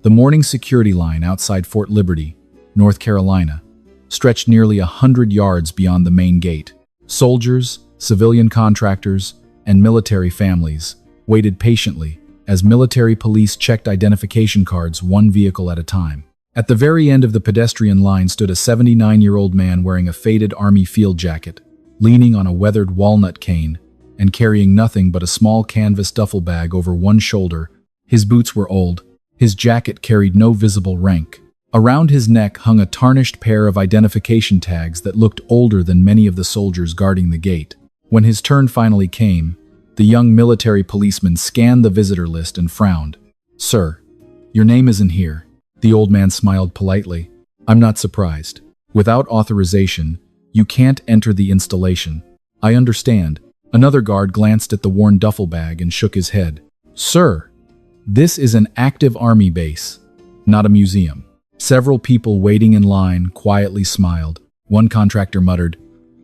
The morning security line outside Fort Liberty, North Carolina, stretched nearly 100 yards beyond the main gate. Soldiers, civilian contractors, and military families waited patiently as military police checked identification cards one vehicle at a time. At the very end of the pedestrian line stood a 79-year-old man wearing a faded army field jacket, leaning on a weathered walnut cane, and carrying nothing but a small canvas duffel bag over one shoulder. His boots were old. His jacket carried no visible rank. Around his neck hung a tarnished pair of identification tags that looked older than many of the soldiers guarding the gate. When his turn finally came, the young military policeman scanned the visitor list and frowned. "Sir, your name isn't here." The old man smiled politely. "I'm not surprised. Without authorization, you can't enter the installation." "I understand." Another guard glanced at the worn duffel bag and shook his head. "Sir, this is an active army base, not a museum." Several people waiting in line quietly smiled. One contractor muttered,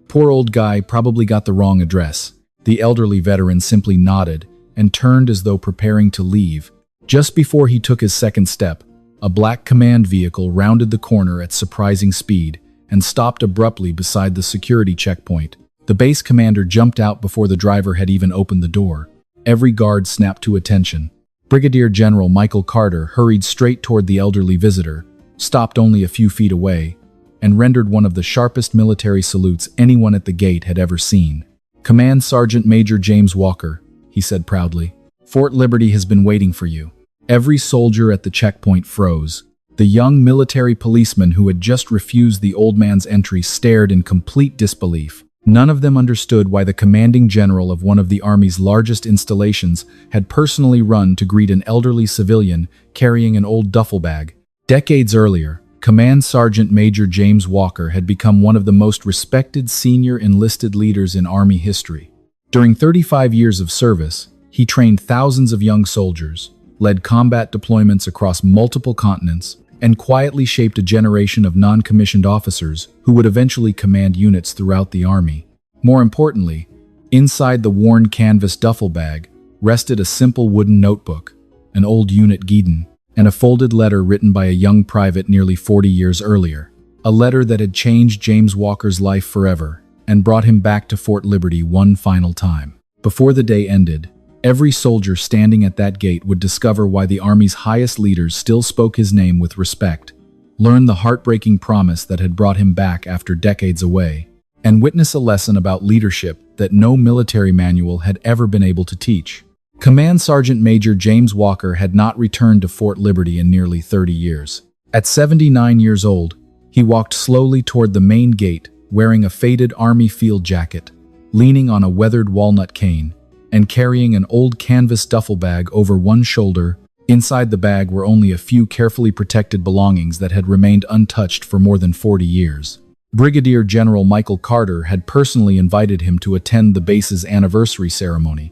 "Poor old guy probably got the wrong address." The elderly veteran simply nodded and turned as though preparing to leave. Just before he took his second step, a black command vehicle rounded the corner at surprising speed and stopped abruptly beside the security checkpoint. The base commander jumped out before the driver had even opened the door. Every guard snapped to attention. Brigadier General Michael Carter hurried straight toward the elderly visitor, stopped only a few feet away, and rendered one of the sharpest military salutes anyone at the gate had ever seen. "Command Sergeant Major James Walker," he said proudly. "Fort Liberty has been waiting for you." Every soldier at the checkpoint froze. The young military policeman who had just refused the old man's entry stared in complete disbelief. None of them understood why the commanding general of one of the Army's largest installations had personally run to greet an elderly civilian carrying an old duffel bag. Decades earlier, Command Sergeant Major James Walker had become one of the most respected senior enlisted leaders in Army history. During 35 years of service, he trained thousands of young soldiers, led combat deployments across multiple continents, and quietly shaped a generation of non-commissioned officers who would eventually command units throughout the Army. More importantly, inside the worn canvas duffel bag rested a simple wooden notebook, an old unit guidon, and a folded letter written by a young private nearly 40 years earlier. A letter that had changed James Walker's life forever and brought him back to Fort Liberty one final time. Before the day ended, every soldier standing at that gate would discover why the Army's highest leaders still spoke his name with respect, learn the heartbreaking promise that had brought him back after decades away, and witness a lesson about leadership that no military manual had ever been able to teach. Command Sergeant Major James Walker had not returned to Fort Liberty in nearly 30 years. At 79 years old, he walked slowly toward the main gate, wearing a faded army field jacket, leaning on a weathered walnut cane, and carrying an old canvas duffel bag over one shoulder. Inside the bag were only a few carefully protected belongings that had remained untouched for more than 40 years. Brigadier General Michael Carter had personally invited him to attend the base's anniversary ceremony,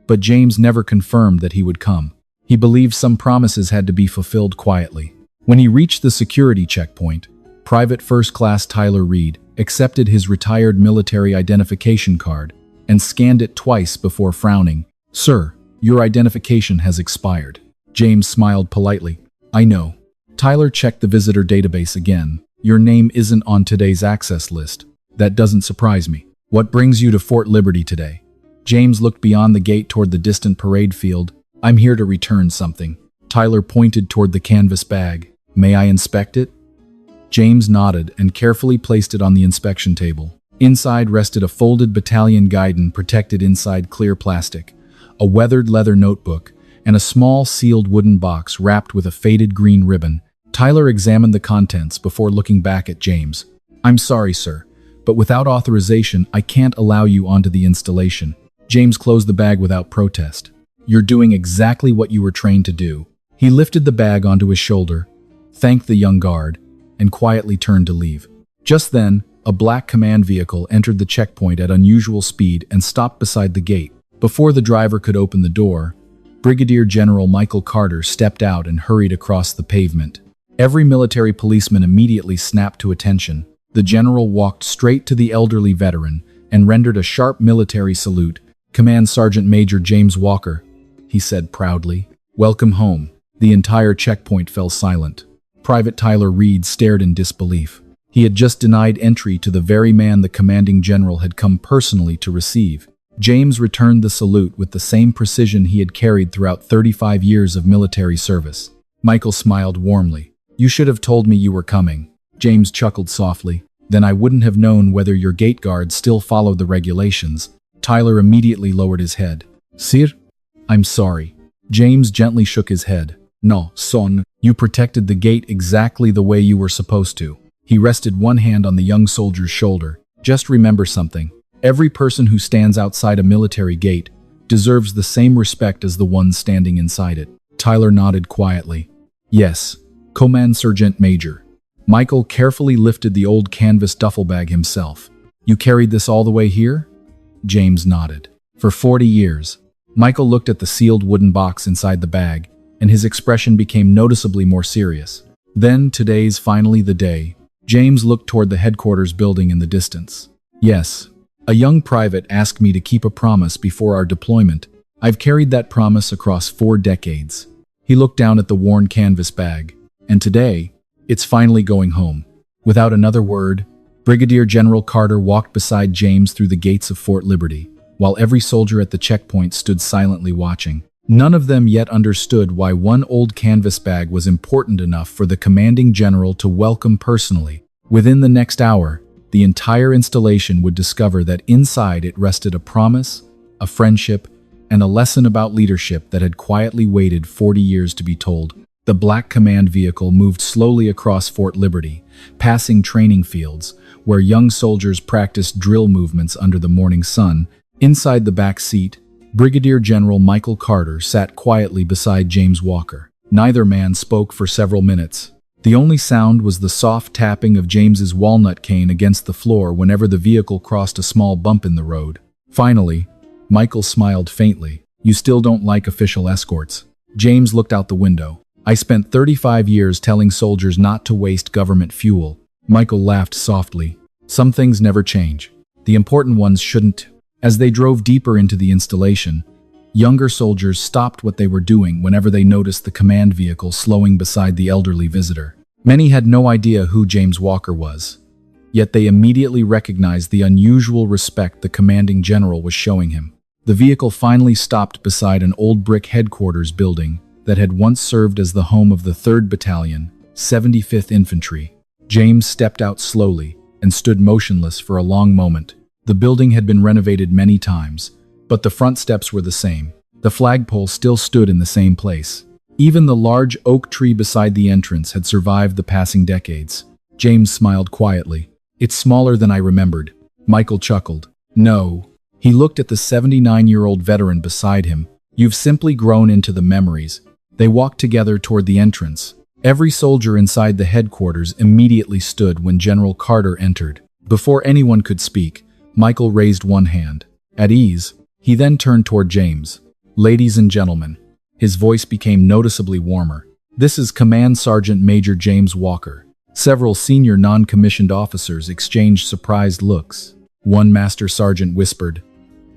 but James never confirmed that he would come. He believed some promises had to be fulfilled quietly. When he reached the security checkpoint, Private First Class Tyler Reed accepted his retired military identification card and scanned it twice before frowning. "Sir, your identification has expired." James smiled politely. "I know." Tyler checked the visitor database again. "Your name isn't on today's access list." "That doesn't surprise me. What brings you to Fort Liberty today?" James looked beyond the gate toward the distant parade field. "I'm here to return something." Tyler pointed toward the canvas bag. "May I inspect it?" James nodded and carefully placed it on the inspection table. Inside rested a folded battalion guidon protected inside clear plastic, a weathered leather notebook, and a small sealed wooden box wrapped with a faded green ribbon. Tyler examined the contents before looking back at James. "I'm sorry, sir, but without authorization, I can't allow you onto the installation." James closed the bag without protest. "You're doing exactly what you were trained to do." He lifted the bag onto his shoulder, thanked the young guard, and quietly turned to leave. Just then, a black command vehicle entered the checkpoint at unusual speed and stopped beside the gate. Before the driver could open the door, Brigadier General Michael Carter stepped out and hurried across the pavement. Every military policeman immediately snapped to attention. The general walked straight to the elderly veteran and rendered a sharp military salute. "Command Sergeant Major James Walker," he said proudly. "Welcome home." The entire checkpoint fell silent. Private Tyler Reed stared in disbelief. He had just denied entry to the very man the commanding general had come personally to receive. James returned the salute with the same precision he had carried throughout 35 years of military service. Michael smiled warmly. "You should have told me you were coming." James chuckled softly. "Then I wouldn't have known whether your gate guards still followed the regulations." Tyler immediately lowered his head. "Sir? I'm sorry." James gently shook his head. "No, son, you protected the gate exactly the way you were supposed to." He rested one hand on the young soldier's shoulder. "Just remember something. Every person who stands outside a military gate deserves the same respect as the one standing inside it." Tyler nodded quietly. "Yes, Command Sergeant Major." Michael carefully lifted the old canvas duffel bag himself. "You carried this all the way here?" James nodded. "For 40 years." Michael looked at the sealed wooden box inside the bag, and his expression became noticeably more serious. "Then today's finally the day." James looked toward the headquarters building in the distance. "Yes. A young private asked me to keep a promise before our deployment. I've carried that promise across 4 decades." He looked down at the worn canvas bag. "And today, it's finally going home." Without another word, Brigadier General Carter walked beside James through the gates of Fort Liberty, while every soldier at the checkpoint stood silently watching. None of them yet understood why one old canvas bag was important enough for the commanding general to welcome personally. Within the next hour, the entire installation would discover that inside it rested a promise, a friendship, and a lesson about leadership that had quietly waited 40 years to be told. The black command vehicle moved slowly across Fort Liberty, passing training fields, where young soldiers practiced drill movements under the morning sun. Inside the back seat, Brigadier General Michael Carter sat quietly beside James Walker. Neither man spoke for several minutes. The only sound was the soft tapping of James's walnut cane against the floor whenever the vehicle crossed a small bump in the road. Finally, Michael smiled faintly. "You still don't like official escorts?" James looked out the window. "I spent 35 years telling soldiers not to waste government fuel." Michael laughed softly. "Some things never change. The important ones shouldn't." As they drove deeper into the installation, younger soldiers stopped what they were doing whenever they noticed the command vehicle slowing beside the elderly visitor. Many had no idea who James Walker was, yet they immediately recognized the unusual respect the commanding general was showing him. The vehicle finally stopped beside an old brick headquarters building that had once served as the home of the 3rd Battalion, 75th Infantry. James stepped out slowly and stood motionless for a long moment. The building had been renovated many times, but the front steps were the same. The flagpole still stood in the same place. Even the large oak tree beside the entrance had survived the passing decades. James smiled quietly. "It's smaller than I remembered." Michael chuckled. "No." He looked at the 79-year-old veteran beside him. "You've simply grown into the memories." They walked together toward the entrance. Every soldier inside the headquarters immediately stood when General Carter entered. Before anyone could speak, Michael raised one hand. At ease, he then turned toward James. "Ladies and gentlemen." His voice became noticeably warmer. "This is Command Sergeant Major James Walker." Several senior non-commissioned officers exchanged surprised looks. One master sergeant whispered,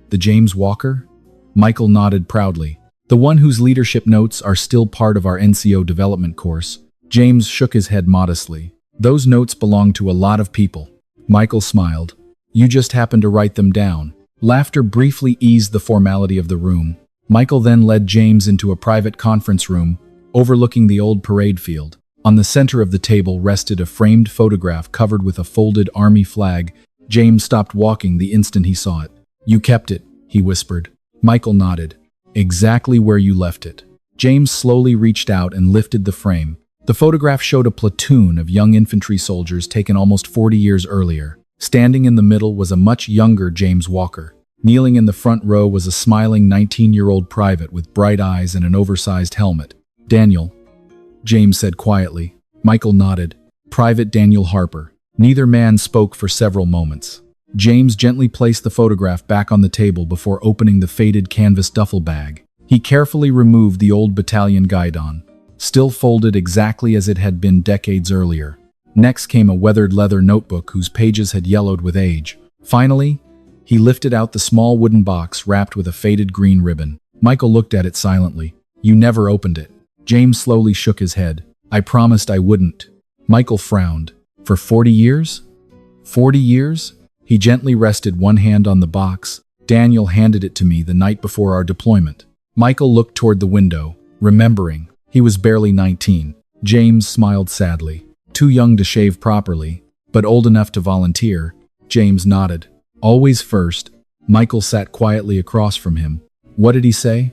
"The James Walker?" Michael nodded proudly. "The one whose leadership notes are still part of our NCO development course." James shook his head modestly. "Those notes belong to a lot of people." Michael smiled. "You just happened to write them down." Laughter briefly eased the formality of the room. Michael then led James into a private conference room, overlooking the old parade field. On the center of the table rested a framed photograph covered with a folded army flag. James stopped walking the instant he saw it. "You kept it," he whispered. Michael nodded. "Exactly where you left it." James slowly reached out and lifted the frame. The photograph showed a platoon of young infantry soldiers taken almost 40 years earlier. Standing in the middle was a much younger James Walker. Kneeling in the front row was a smiling 19-year-old private with bright eyes and an oversized helmet. "Daniel," James said quietly. Michael nodded. "Private Daniel Harper." Neither man spoke for several moments. James gently placed the photograph back on the table before opening the faded canvas duffel bag. He carefully removed the old battalion guidon, still folded exactly as it had been decades earlier. Next came a weathered leather notebook whose pages had yellowed with age. Finally, he lifted out the small wooden box wrapped with a faded green ribbon. Michael looked at it silently. "You never opened it." James slowly shook his head. I promised I wouldn't. Michael frowned. For 40 years? 40 years? He gently rested one hand on the box. Daniel handed it to me the night before our deployment. Michael looked toward the window, remembering. He was barely 19. James smiled sadly. Too young to shave properly, but old enough to volunteer. James nodded. Always first. Michael sat quietly across from him. What did he say?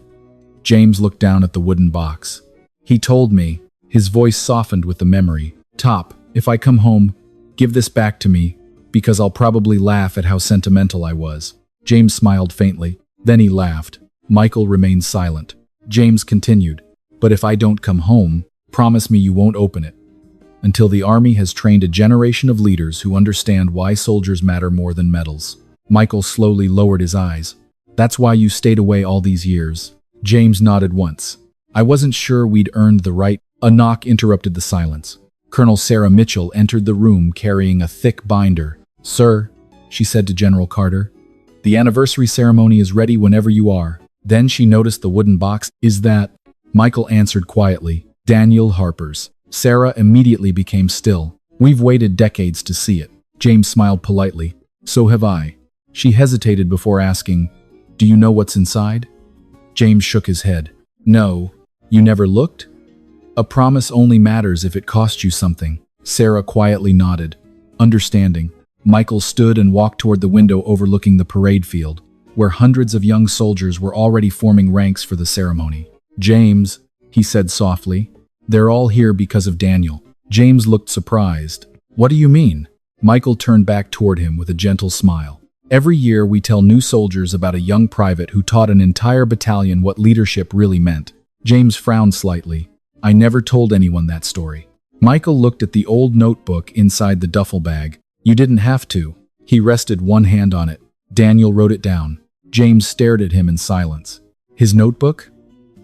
James looked down at the wooden box. He told me. His voice softened with the memory. Top, if I come home, give this back to me, because I'll probably laugh at how sentimental I was. James smiled faintly. Then he laughed. Michael remained silent. James continued. But if I don't come home, promise me you won't open it. Until the Army has trained a generation of leaders who understand why soldiers matter more than medals. Michael slowly lowered his eyes. That's why you stayed away all these years. James nodded once. I wasn't sure we'd earned the right. A knock interrupted the silence. Colonel Sarah Mitchell entered the room carrying a thick binder. Sir, she said to General Carter, the anniversary ceremony is ready whenever you are. Then she noticed the wooden box. Is that? Michael answered quietly. Daniel Harper's. Sarah immediately became still. We've waited decades to see it. James smiled politely. So have I. She hesitated before asking, do you know what's inside? James shook his head. No. You never looked? A promise only matters if it costs you something. Sarah quietly nodded. Understanding. Michael stood and walked toward the window overlooking the parade field, where hundreds of young soldiers were already forming ranks for the ceremony. James, he said softly, they're all here because of Daniel. James looked surprised. What do you mean? Michael turned back toward him with a gentle smile. Every year we tell new soldiers about a young private who taught an entire battalion what leadership really meant. James frowned slightly. I never told anyone that story. Michael looked at the old notebook inside the duffel bag. You didn't have to. He rested one hand on it. Daniel wrote it down. James stared at him in silence. His notebook?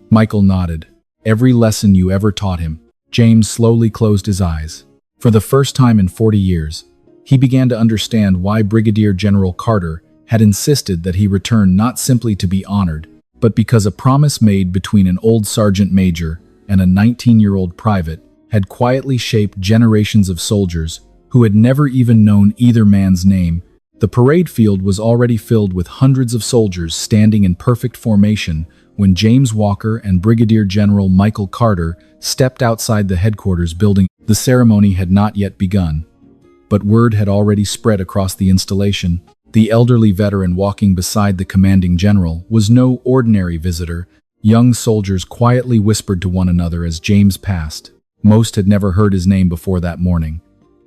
Michael nodded. Every lesson you ever taught him. James slowly closed his eyes. For the first time in 40 years, he began to understand why Brigadier General Carter had insisted that he return not simply to be honored, but because a promise made between an old sergeant major and a 19-year-old private had quietly shaped generations of soldiers who had never even known either man's name. The parade field was already filled with hundreds of soldiers standing in perfect formation when James Walker and Brigadier General Michael Carter stepped outside the headquarters building. The ceremony had not yet begun, but word had already spread across the installation. The elderly veteran walking beside the commanding general was no ordinary visitor. Young soldiers quietly whispered to one another as James passed. Most had never heard his name before that morning.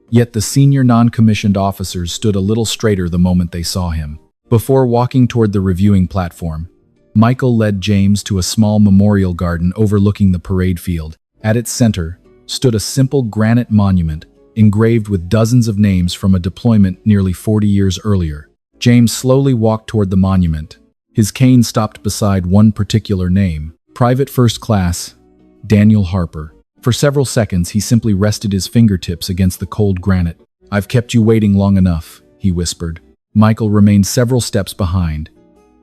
Yet the senior non-commissioned officers stood a little straighter the moment they saw him. Before walking toward the reviewing platform, Michael led James to a small memorial garden overlooking the parade field. At its center stood a simple granite monument engraved with dozens of names from a deployment nearly 40 years earlier. James slowly walked toward the monument. His cane stopped beside one particular name, Private First Class Daniel Harper. For several seconds, he simply rested his fingertips against the cold granite. I've kept you waiting long enough, he whispered. Michael remained several steps behind,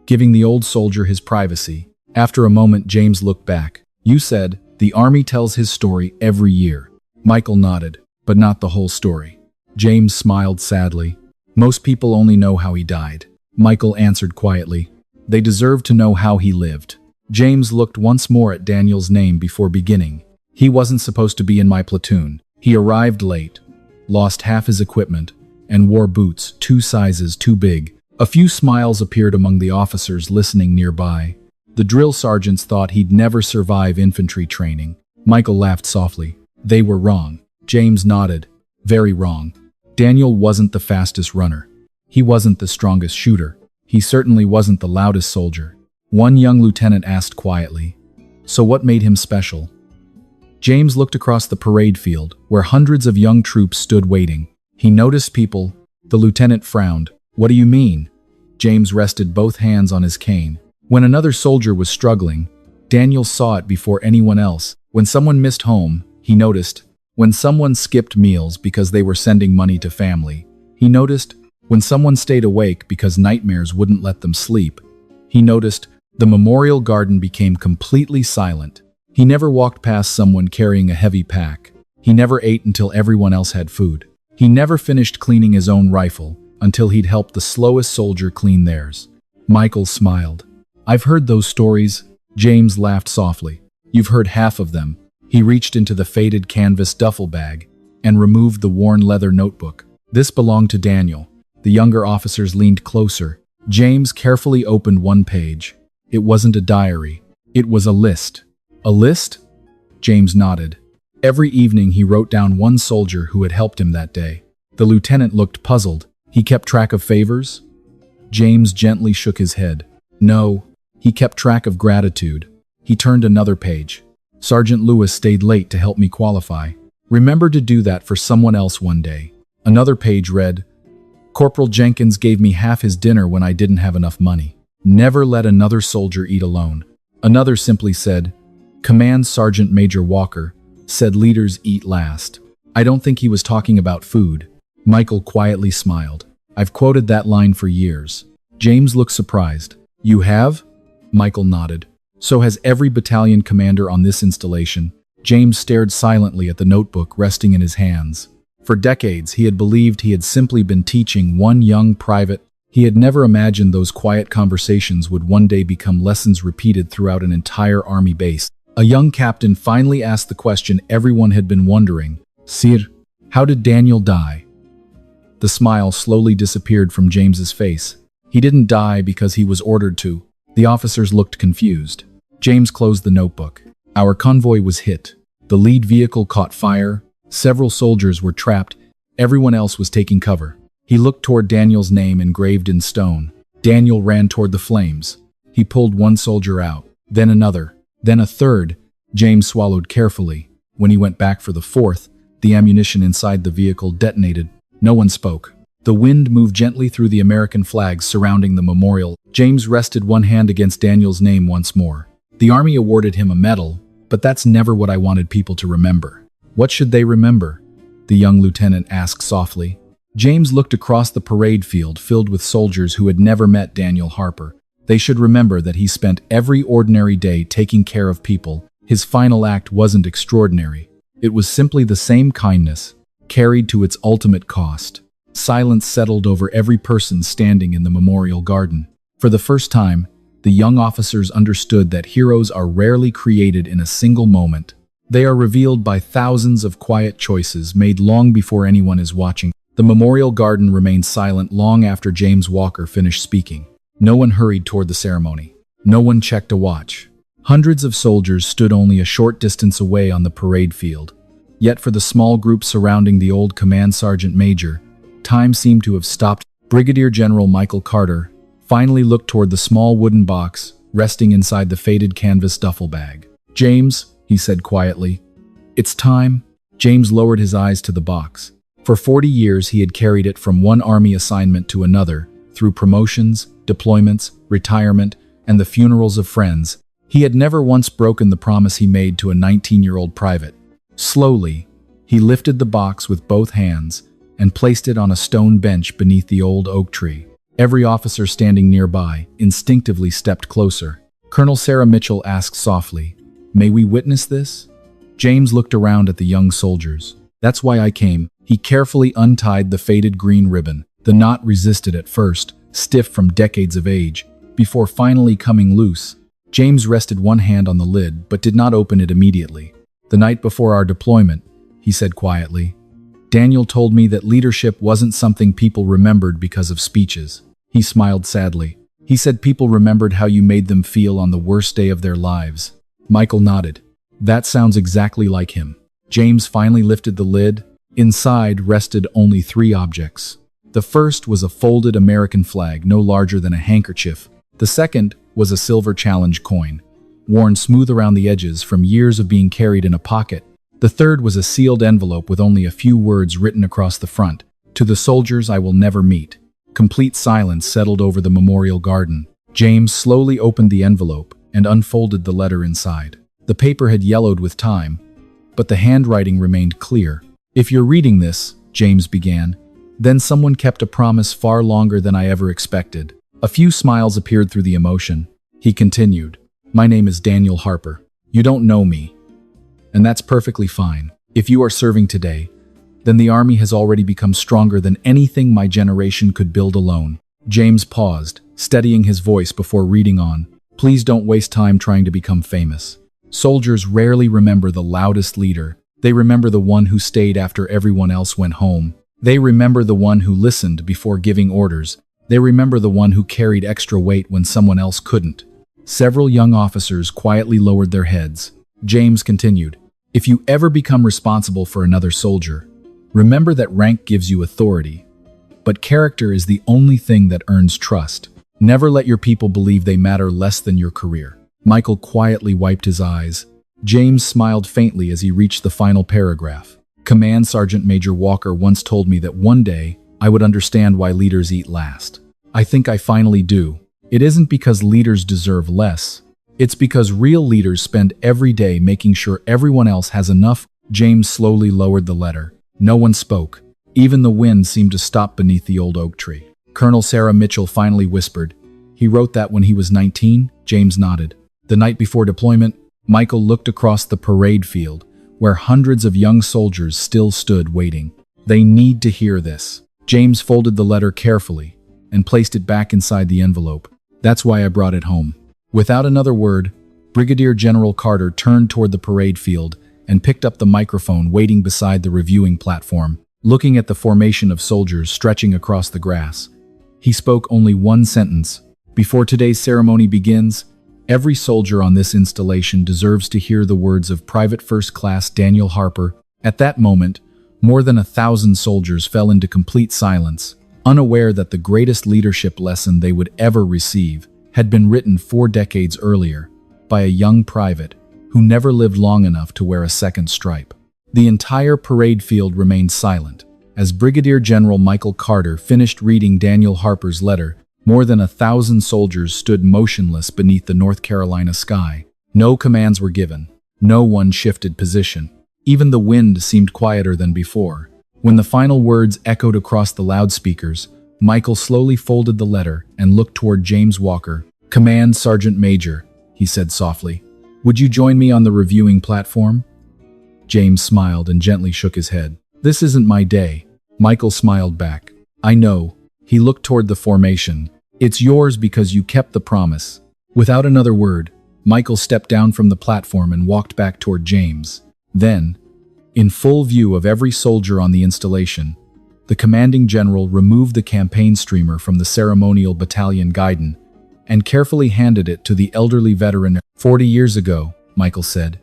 giving the old soldier his privacy. After a moment, James looked back. You said, the Army tells his story every year. Michael nodded, but not the whole story. James smiled sadly. Most people only know how he died. Michael answered quietly. They deserve to know how he lived. James looked once more at Daniel's name before beginning. He wasn't supposed to be in my platoon. He arrived late, lost half his equipment, and wore boots 2 sizes too big. A few smiles appeared among the officers listening nearby. The drill sergeants thought he'd never survive infantry training. Michael laughed softly. They were wrong. James nodded. Very wrong. Daniel wasn't the fastest runner. He wasn't the strongest shooter. He certainly wasn't the loudest soldier. One young lieutenant asked quietly, so what made him special? James looked across the parade field, where hundreds of young troops stood waiting. He noticed people. The lieutenant frowned. What do you mean? James rested both hands on his cane. When another soldier was struggling, Daniel saw it before anyone else. When someone missed home, he noticed. When someone skipped meals because they were sending money to family, he noticed. When someone stayed awake because nightmares wouldn't let them sleep, he noticed. The memorial garden became completely silent. He never walked past someone carrying a heavy pack. He never ate until everyone else had food. He never finished cleaning his own rifle until he'd helped the slowest soldier clean theirs. Michael smiled. I've heard those stories. James laughed softly. You've heard half of them. He reached into the faded canvas duffel bag and removed the worn leather notebook. This belonged to Daniel. The younger officers leaned closer. James carefully opened one page. It wasn't a diary. It was a list. A list? James nodded. Every evening he wrote down one soldier who had helped him that day. The lieutenant looked puzzled. He kept track of favors? James gently shook his head. No, he kept track of gratitude. He turned another page. Sergeant Lewis stayed late to help me qualify. Remember to do that for someone else one day. Another page read, Corporal Jenkins gave me half his dinner when I didn't have enough money. Never let another soldier eat alone. Another simply said, Command Sergeant Major Walker said leaders eat last. I don't think he was talking about food. Michael quietly smiled. I've quoted that line for years. James looked surprised. You have? Michael nodded. So has every battalion commander on this installation. James stared silently at the notebook resting in his hands. For decades, he had believed he had simply been teaching one young private. He had never imagined those quiet conversations would one day become lessons repeated throughout an entire army base. A young captain finally asked the question everyone had been wondering. Sir, how did Daniel die? The smile slowly disappeared from James's face. He didn't die because he was ordered to. The officers looked confused. James closed the notebook. Our convoy was hit. The lead vehicle caught fire. Several soldiers were trapped. Everyone else was taking cover. He looked toward Daniel's name engraved in stone. Daniel ran toward the flames. He pulled one soldier out, then another, then a third. James swallowed carefully. When he went back for the fourth, the ammunition inside the vehicle detonated. No one spoke. The wind moved gently through the American flags surrounding the memorial. James rested one hand against Daniel's name once more. The army awarded him a medal, but that's never what I wanted people to remember. What should they remember? The young lieutenant asked softly. James looked across the parade field filled with soldiers who had never met Daniel Harper. They should remember that he spent every ordinary day taking care of people. His final act wasn't extraordinary. It was simply the same kindness, carried to its ultimate cost. Silence settled over every person standing in the memorial garden. For the first time, the young officers understood that heroes are rarely created in a single moment. They are revealed by thousands of quiet choices made long before anyone is watching. The memorial garden remained silent long after James Walker finished speaking. No one hurried toward the ceremony. No one checked a watch. Hundreds of soldiers stood only a short distance away on the parade field. Yet for the small group surrounding the old command sergeant major, time seemed to have stopped. Brigadier General Michael Carter finally looked toward the small wooden box resting inside the faded canvas duffel bag. James, he said quietly, it's time. James lowered his eyes to the box. For 40 years he had carried it from one army assignment to another, through promotions, deployments, retirement, and the funerals of friends. He had never once broken the promise he made to a 19-year-old private. Slowly, he lifted the box with both hands and placed it on a stone bench beneath the old oak tree. Every officer standing nearby instinctively stepped closer. Colonel Sarah Mitchell asked softly, "May we witness this?" James looked around at the young soldiers. "That's why I came." He carefully untied the faded green ribbon. The knot resisted at first, stiff from decades of age, before finally coming loose. James rested one hand on the lid, but did not open it immediately. "The night before our deployment," he said quietly, "Daniel told me that leadership wasn't something people remembered because of speeches." He smiled sadly. "He said people remembered how you made them feel on the worst day of their lives." Michael nodded. "That sounds exactly like him." James finally lifted the lid. Inside rested only 3 objects. The first was a folded American flag no larger than a handkerchief. The second was a silver challenge coin, worn smooth around the edges from years of being carried in a pocket. The third was a sealed envelope with only a few words written across the front. "To the soldiers I will never meet." Complete silence settled over the memorial garden. James slowly opened the envelope and unfolded the letter inside. The paper had yellowed with time, but the handwriting remained clear. "If you're reading this," James began, "then someone kept a promise far longer than I ever expected." A few smiles appeared through the emotion. He continued, "My name is Daniel Harper. You don't know me. And that's perfectly fine. If you are serving today, then the army has already become stronger than anything my generation could build alone. James paused, steadying his voice before reading on. Please don't waste time trying to become famous. Soldiers rarely remember the loudest leader. They remember the one who stayed after everyone else went home. They remember the one who listened before giving orders. They remember the one who carried extra weight when someone else couldn't. Several young officers quietly lowered their heads. James continued, if you ever become responsible for another soldier, remember that rank gives you authority, but character is the only thing that earns trust. Never let your people believe they matter less than your career. Michael quietly wiped his eyes. James smiled faintly as he reached the final paragraph. Command Sergeant Major Walker once told me that one day I would understand why leaders eat last. I think I finally do. It isn't because leaders deserve less. It's because real leaders spend every day making sure everyone else has enough. James slowly lowered the letter. No one spoke. Even the wind seemed to stop beneath the old oak tree. Colonel Sarah Mitchell finally whispered, he wrote that when he was 19? James nodded. The night before deployment, Michael looked across the parade field, where hundreds of young soldiers still stood waiting. They need to hear this. James folded the letter carefully and placed it back inside the envelope. That's why I brought it home. Without another word, Brigadier General Carter turned toward the parade field and picked up the microphone waiting beside the reviewing platform, looking at the formation of soldiers stretching across the grass. He spoke only one sentence. Before today's ceremony begins, every soldier on this installation deserves to hear the words of Private First Class Daniel Harper. At that moment, more than 1,000 soldiers fell into complete silence, unaware that the greatest leadership lesson they would ever receive had been written 4 decades earlier by a young private who never lived long enough to wear a second stripe. The entire parade field remained silent. As Brigadier General Michael Carter finished reading Daniel Harper's letter, more than 1,000 soldiers stood motionless beneath the North Carolina sky. No commands were given. No one shifted position. Even the wind seemed quieter than before. When the final words echoed across the loudspeakers, Michael slowly folded the letter and looked toward James Walker. Command Sergeant Major, he said softly. Would you join me on the reviewing platform? James smiled and gently shook his head. This isn't my day. Michael smiled back. I know. He looked toward the formation. It's yours because you kept the promise. Without another word, Michael stepped down from the platform and walked back toward James. Then, in full view of every soldier on the installation, the commanding general removed the campaign streamer from the ceremonial battalion guidon and carefully handed it to the elderly veteran. 40 years ago, Michael said,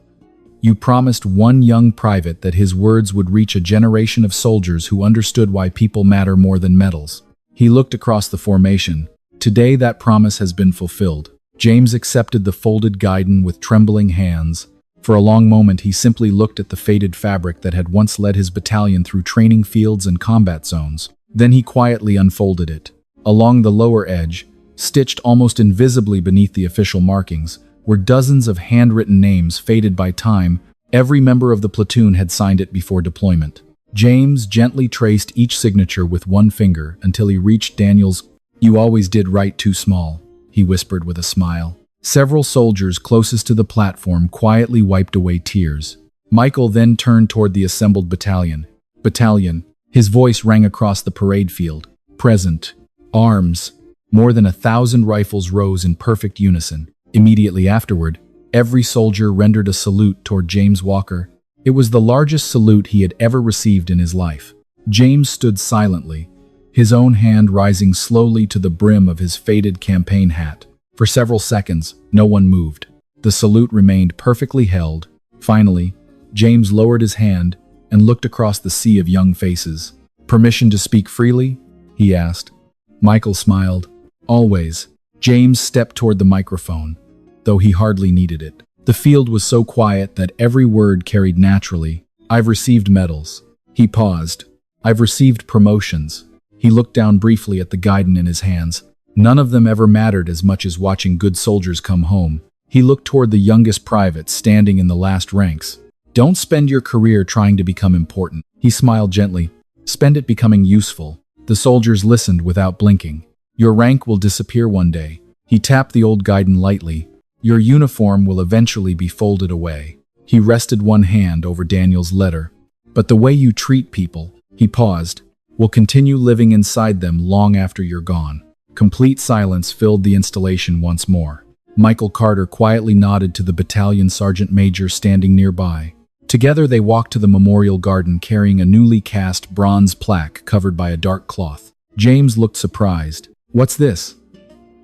you promised one young private that his words would reach a generation of soldiers who understood why people matter more than medals. He looked across the formation. Today that promise has been fulfilled. James accepted the folded guidon with trembling hands. For a long moment he simply looked at the faded fabric that had once led his battalion through training fields and combat zones. Then he quietly unfolded it. Along the lower edge, stitched almost invisibly beneath the official markings, were dozens of handwritten names faded by time. Every member of the platoon had signed it before deployment. James gently traced each signature with one finger until he reached Daniel's. You always did write too small, he whispered with a smile. Several soldiers closest to the platform quietly wiped away tears. Michael then turned toward the assembled battalion. Battalion. His voice rang across the parade field. Present. Arms. More than 1,000 rifles rose in perfect unison. Immediately afterward, every soldier rendered a salute toward James Walker. It was the largest salute he had ever received in his life. James stood silently, his own hand rising slowly to the brim of his faded campaign hat. For several seconds, no one moved. The salute remained perfectly held. Finally, James lowered his hand and looked across the sea of young faces. Permission to speak freely? He asked. Michael smiled. Always. James stepped toward the microphone, though he hardly needed it. The field was so quiet that every word carried naturally. I've received medals. He paused. I've received promotions. He looked down briefly at the guidon in his hands. None of them ever mattered as much as watching good soldiers come home. He looked toward the youngest private standing in the last ranks. Don't spend your career trying to become important. He smiled gently. Spend it becoming useful. The soldiers listened without blinking. Your rank will disappear one day. He tapped the old guidon lightly. Your uniform will eventually be folded away. He rested one hand over Daniel's letter. But the way you treat people, he paused, will continue living inside them long after you're gone. Complete silence filled the installation once more. Michael Carter quietly nodded to the battalion sergeant major standing nearby. Together they walked to the memorial garden carrying a newly cast bronze plaque covered by a dark cloth. James looked surprised. "What's this?"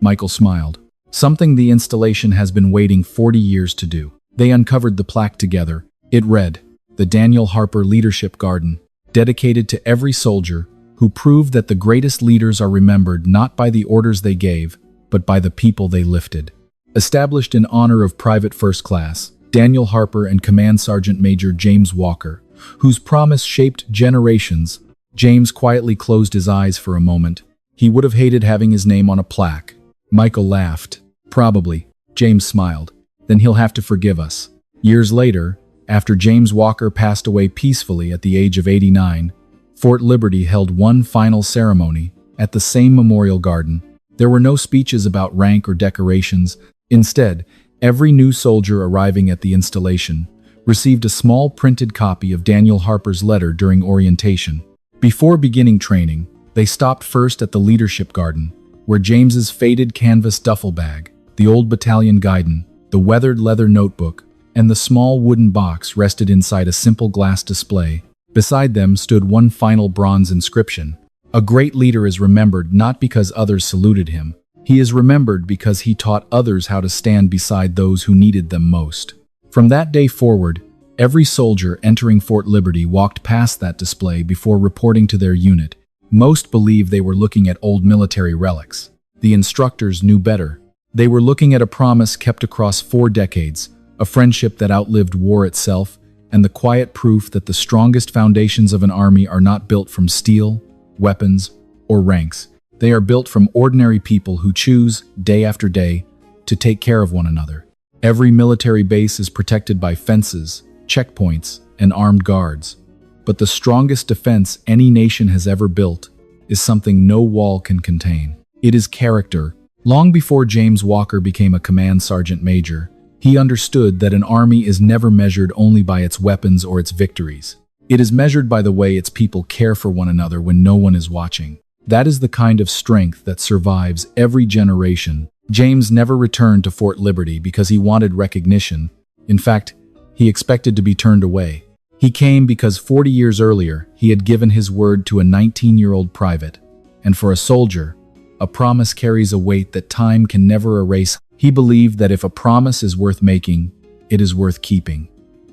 Michael smiled. "Something the installation has been waiting 40 years to do." They uncovered the plaque together. It read, "The Daniel Harper Leadership Garden, dedicated to every soldier who proved that the greatest leaders are remembered not by the orders they gave, but by the people they lifted." Established in honor of Private First Class Daniel Harper and Command Sergeant Major James Walker, whose promise shaped generations. James quietly closed his eyes for a moment. He would have hated having his name on a plaque. Michael laughed. "Probably." James smiled. "Then he'll have to forgive us." Years later, after James Walker passed away peacefully at the age of 89, Fort Liberty held one final ceremony at the same memorial garden. There were no speeches about rank or decorations. Instead, every new soldier arriving at the installation received a small printed copy of Daniel Harper's letter during orientation. Before beginning training, they stopped first at the leadership garden, where James's faded canvas duffel bag, the old battalion guidon, the weathered leather notebook, and the small wooden box rested inside a simple glass display. Beside them stood one final bronze inscription. "A great leader is remembered not because others saluted him. He is remembered because he taught others how to stand beside those who needed them most." From that day forward, every soldier entering Fort Liberty walked past that display before reporting to their unit. Most believed they were looking at old military relics. The instructors knew better. They were looking at a promise kept across 4 decades, a friendship that outlived war itself, and the quiet proof that the strongest foundations of an army are not built from steel, weapons, or ranks. They are built from ordinary people who choose, day after day, to take care of one another. Every military base is protected by fences, checkpoints, and armed guards. But the strongest defense any nation has ever built is something no wall can contain. It is character. Long before James Walker became a command sergeant major, he understood that an army is never measured only by its weapons or its victories. It is measured by the way its people care for one another when no one is watching. That is the kind of strength that survives every generation. James never returned to Fort Liberty because he wanted recognition. In fact, he expected to be turned away. He came because 40 years earlier, he had given his word to a 19-year-old private. And for a soldier, a promise carries a weight that time can never erase. He believed that if a promise is worth making, it is worth keeping,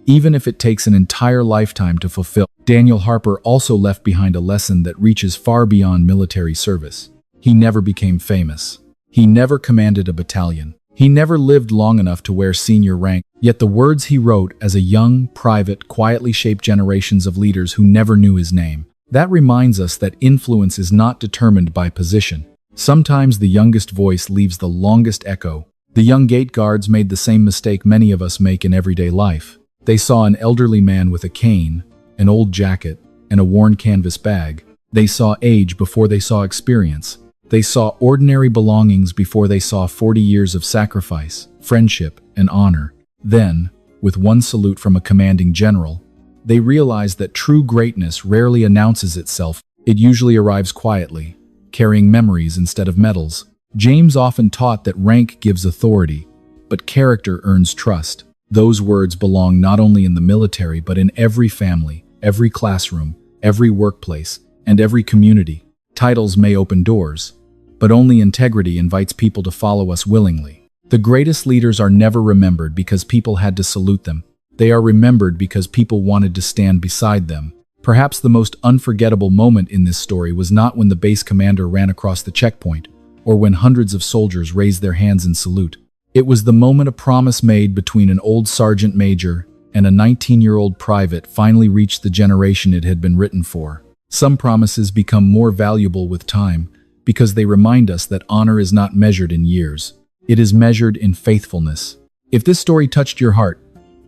even if it takes an entire lifetime to fulfill. Daniel Harper also left behind a lesson that reaches far beyond military service. He never became famous. He never commanded a battalion. He never lived long enough to wear senior rank. Yet the words he wrote as a young private quietly shaped generations of leaders who never knew his name. That reminds us that influence is not determined by position. Sometimes the youngest voice leaves the longest echo. The young gate guards made the same mistake many of us make in everyday life. They saw an elderly man with a cane, an old jacket, and a worn canvas bag. They saw age before they saw experience. They saw ordinary belongings before they saw 40 years of sacrifice, friendship, and honor. Then, with one salute from a commanding general, they realized that true greatness rarely announces itself. It usually arrives quietly, carrying memories instead of medals. James often taught that rank gives authority, but character earns trust. Those words belong not only in the military but in every family, every classroom, every workplace, and every community. Titles may open doors, but only integrity invites people to follow us willingly. The greatest leaders are never remembered because people had to salute them. They are remembered because people wanted to stand beside them. Perhaps the most unforgettable moment in this story was not when the base commander ran across the checkpoint, or when hundreds of soldiers raised their hands in salute. It was the moment a promise made between an old sergeant major and a 19-year-old private finally reached the generation it had been written for. Some promises become more valuable with time because they remind us that honor is not measured in years. It is measured in faithfulness. If this story touched your heart,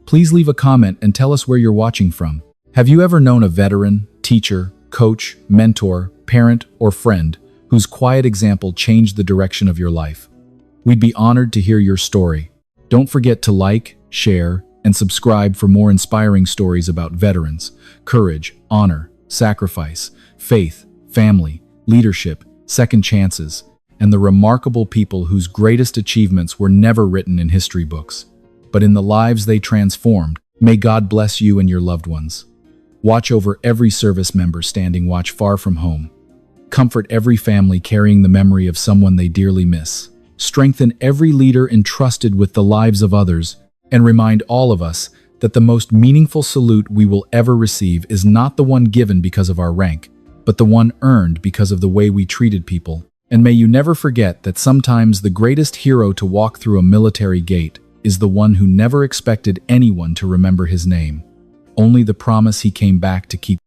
please leave a comment and tell us where you're watching from. Have you ever known a veteran, teacher, coach, mentor, parent, or friend whose quiet example changed the direction of your life? We'd be honored to hear your story. Don't forget to like, share, and subscribe for more inspiring stories about veterans, courage, honor, sacrifice, faith, family, leadership, second chances, and the remarkable people whose greatest achievements were never written in history books, but in the lives they transformed. May God bless you and your loved ones. Watch over every service member standing watch far from home. Comfort every family carrying the memory of someone they dearly miss. Strengthen every leader entrusted with the lives of others, and remind all of us that the most meaningful salute we will ever receive is not the one given because of our rank, but the one earned because of the way we treated people. And may you never forget that sometimes the greatest hero to walk through a military gate is the one who never expected anyone to remember his name. Only the promise he came back to keep